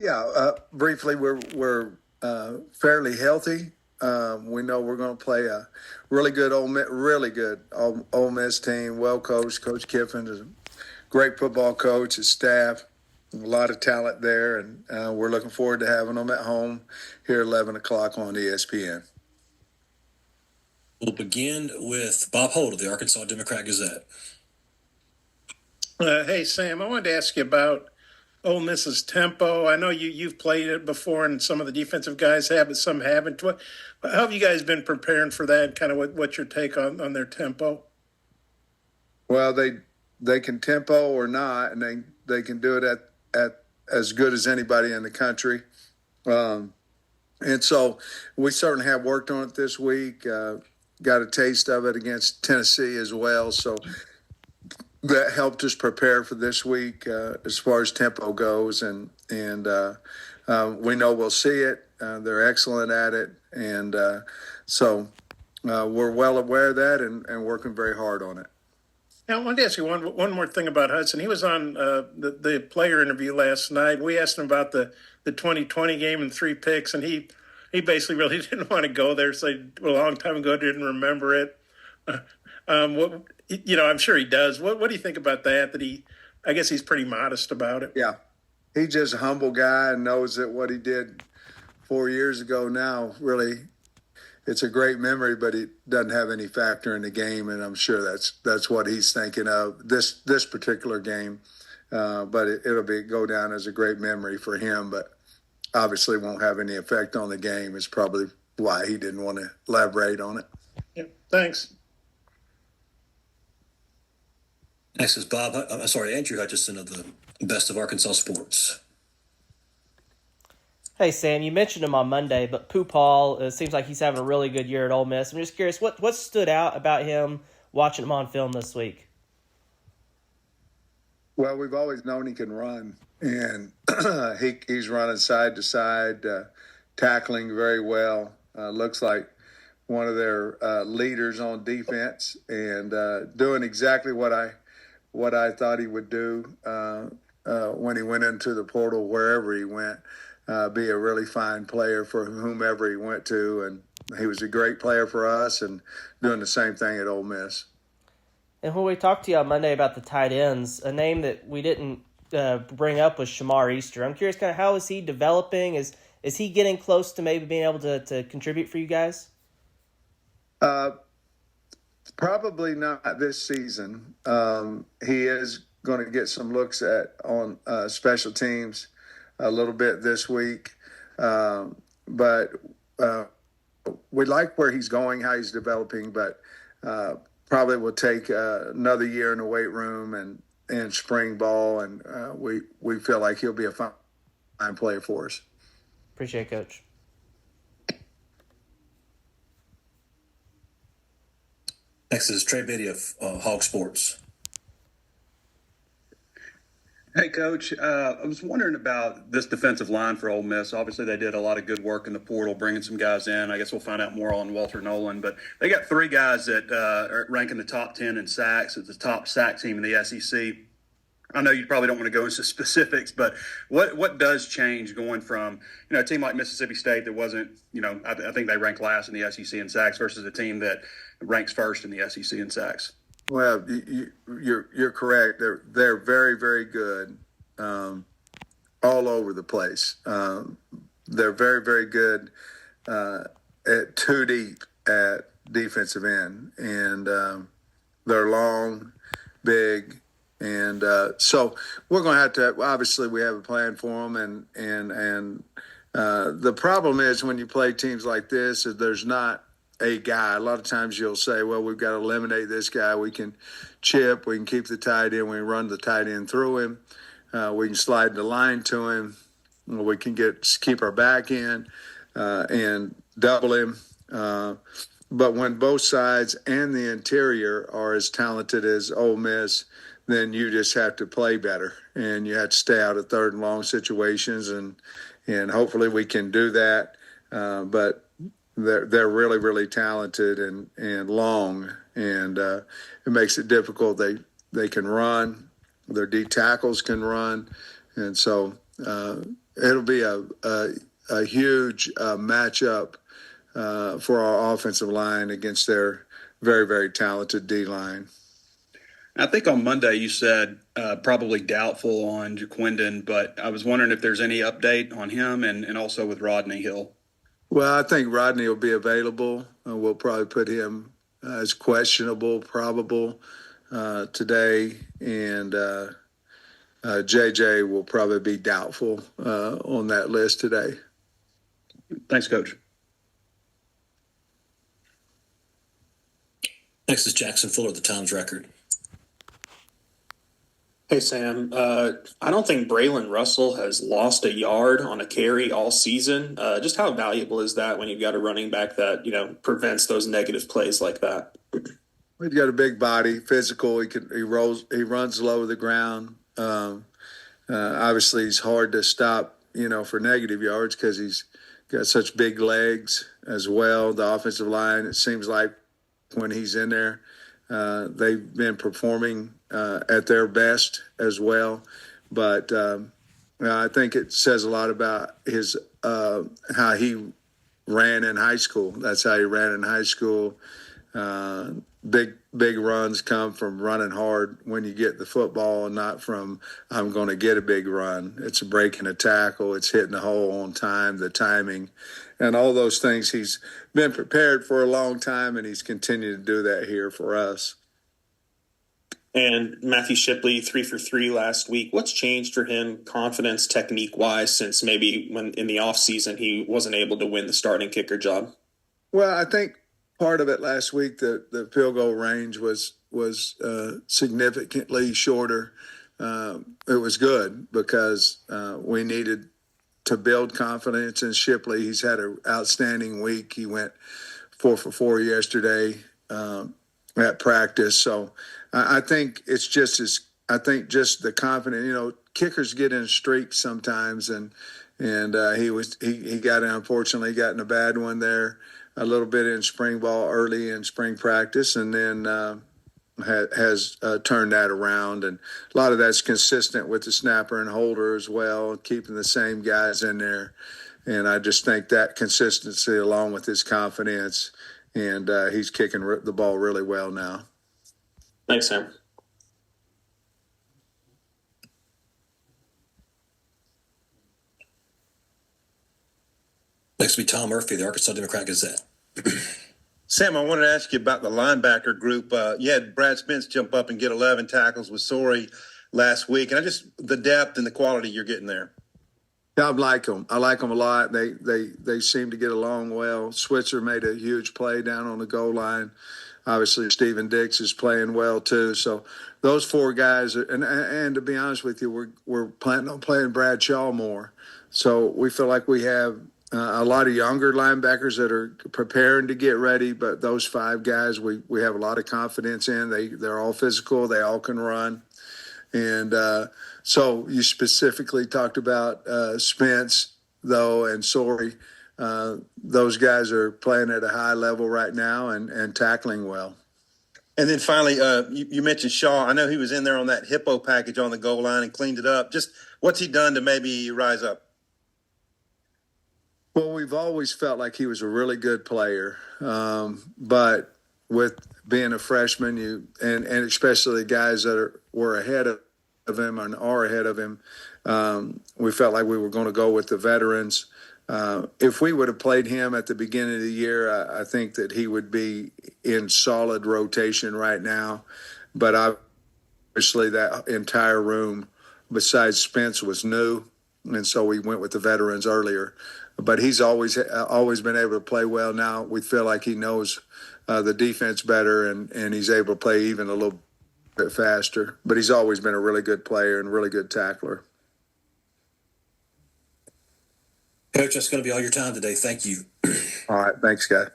Yeah, briefly, we're fairly healthy. We know we're going to play a really good Ole Miss team, well coached. Coach Kiffin is a great football coach. His staff, a lot of talent there, and we're looking forward to having them at home here at 11 o'clock on ESPN. We'll begin with Bob Holt of the Arkansas Democrat-Gazette. Hey, Sam, I wanted to ask you about Ole Miss's tempo. I know you've played it before, and some of the defensive guys have, but some haven't. How have you guys been preparing for that? Kind of what's your take on their tempo? Well, they can tempo or not, and they can do it at as good as anybody in the country. And so we certainly have worked on it this week. Got a taste of it against Tennessee as well. So that helped us prepare for this week as far as tempo goes. And we know we'll see it. They're excellent at it. And so we're well aware of that and working very hard on it. Now, I wanted to ask you one more thing about Hudson. He was on the player interview last night. We asked him about the 2020 game and 3 picks, and he basically really didn't want to go there. So a long time ago, didn't remember it. I'm sure he does. What do you think about that? I guess he's pretty modest about it. Yeah, he's just a humble guy and knows that what he did 4 years ago now really. It's a great memory, but it doesn't have any factor in the game, and I'm sure that's what he's thinking of this particular game. But it'll go down as a great memory for him, but obviously won't have any effect on the game. Is probably why he didn't want to elaborate on it. Yeah, thanks. Next is Andrew Hutchison of the Best of Arkansas Sports. Hey, Sam, you mentioned him on Monday, but Pooh Paul, it seems like he's having a really good year at Ole Miss. I'm just curious, what stood out about him watching him on film this week? Well, we've always known he can run, and he's running side to side, tackling very well. Looks like one of their leaders on defense, and doing exactly what I thought he would do when he went into the portal, wherever he went. Be a really fine player for whomever he went to, and he was a great player for us and doing the same thing at Ole Miss. And when we talked to you on Monday about the tight ends, a name that we didn't bring up was Shamar Easter. I'm curious, kind of how is he developing? Is he getting close to maybe being able to contribute for you guys? Probably not this season. He is going to get some looks on special teams a little bit this week. But we like where he's going, how he's developing, but probably will take another year in the weight room and spring ball, and we feel like he'll be a fine player for us. Appreciate it, Coach. Next is Trey Biddy of Hog Sports. Hey, Coach. I was wondering about this defensive line for Ole Miss. Obviously, they did a lot of good work in the portal, bringing some guys in. I guess we'll find out more on Walter Nolan. But they got 3 guys that are ranking the top 10 in sacks. It's the top sack team in the SEC. I know you probably don't want to go into specifics, but what does change going from a team like Mississippi State that wasn't I think they ranked last in the SEC in sacks versus a team that ranks first in the SEC in sacks? Well, you're correct. They're very, very good all over the place. They're very, very good at 2 deep at defensive end, and they're long, big, and so we're going to have to. Obviously, we have a plan for them, and the problem is when you play teams like this, is there's not a guy. A lot of times you'll say, well, we've got to eliminate this guy. We can chip. We can keep the tight end. We can run the tight end through him. We can slide the line to him. We can keep our back in and double him. But when both sides and the interior are as talented as Ole Miss, then you just have to play better. And you have to stay out of 3rd and long situations. And hopefully we can do that. But they're really, really talented and long, and it makes it difficult. They can run. Their D tackles can run, and so it'll be a huge matchup for our offensive line against their very, very talented D line. I think on Monday you said probably doubtful on Jaquindon, but I was wondering if there's any update on him and also with Rodney Hill. Well, I think Rodney will be available. We'll probably put him as questionable, probable today, and JJ will probably be doubtful on that list today. Thanks, Coach. Next is Jackson Fuller, the Times Record. Hey, Sam. I don't think Braylon Russell has lost a yard on a carry all season. Just how valuable is that when you've got a running back that, prevents those negative plays like that? He's got a big body, physical. He runs low to the ground. Obviously, he's hard to stop, for negative yards because he's got such big legs as well. The offensive line, it seems like when he's in there, they've been performing at their best as well. But I think it says a lot about his how he ran in high school. That's how he ran in high school. Big runs come from running hard when you get the football, and not from I'm going to get a big run. It's breaking a tackle. It's hitting the hole on time, the timing, and all those things. He's been prepared for a long time, and he's continued to do that here for us. And Matthew Shipley, 3 for 3 last week. What's changed for him, confidence, technique-wise, since maybe when in the offseason he wasn't able to win the starting kicker job? Well, I think part of it last week, the field goal range was significantly shorter. It was good because we needed to build confidence in Shipley. He's had an outstanding week. He went 4 for 4 yesterday at practice. So I think it's just the confidence. Kickers get in streaks sometimes, and he got unfortunately got in a bad one there a little bit in spring ball early in spring practice, and then has turned that around. And a lot of that's consistent with the snapper and holder as well, keeping the same guys in there. And I just think that consistency, along with his confidence, and he's kicking the ball really well now. Thanks, Sam. Next will be Tom Murphy, the Arkansas Democrat-Gazette. Sam, I wanted to ask you about the linebacker group. You had Brad Spence jump up and get 11 tackles with Sorey last week, and the depth and the quality you're getting there. I like them. I like them a lot. They seem to get along well. Switzer made a huge play down on the goal line. Obviously, Steven Dix is playing well too. So those 4 guys, and to be honest with you, we're planning on playing Brad Shaw more. So we feel like we have a lot of younger linebackers that are preparing to get ready. But those 5 guys, we have a lot of confidence in. They're all physical. They all can run. And so you specifically talked about Spence, though, and Sorey. Those guys are playing at a high level right now and tackling well. And then finally, you mentioned Shaw. I know he was in there on that hippo package on the goal line and cleaned it up. Just what's he done to maybe rise up? Well, we've always felt like he was a really good player, but with being a freshman, and especially the guys that were ahead of him and are ahead of him, we felt like we were going to go with the veterans. If we would have played him at the beginning of the year, I think that he would be in solid rotation right now. But obviously that entire room besides Spence was new, and so we went with the veterans earlier. But he's always been able to play well. Now we feel like he knows the defense better, and he's able to play even a little bit faster. But he's always been a really good player and really good tackler. Coach, that's going to be all your time today. Thank you. All right. Thanks, guys.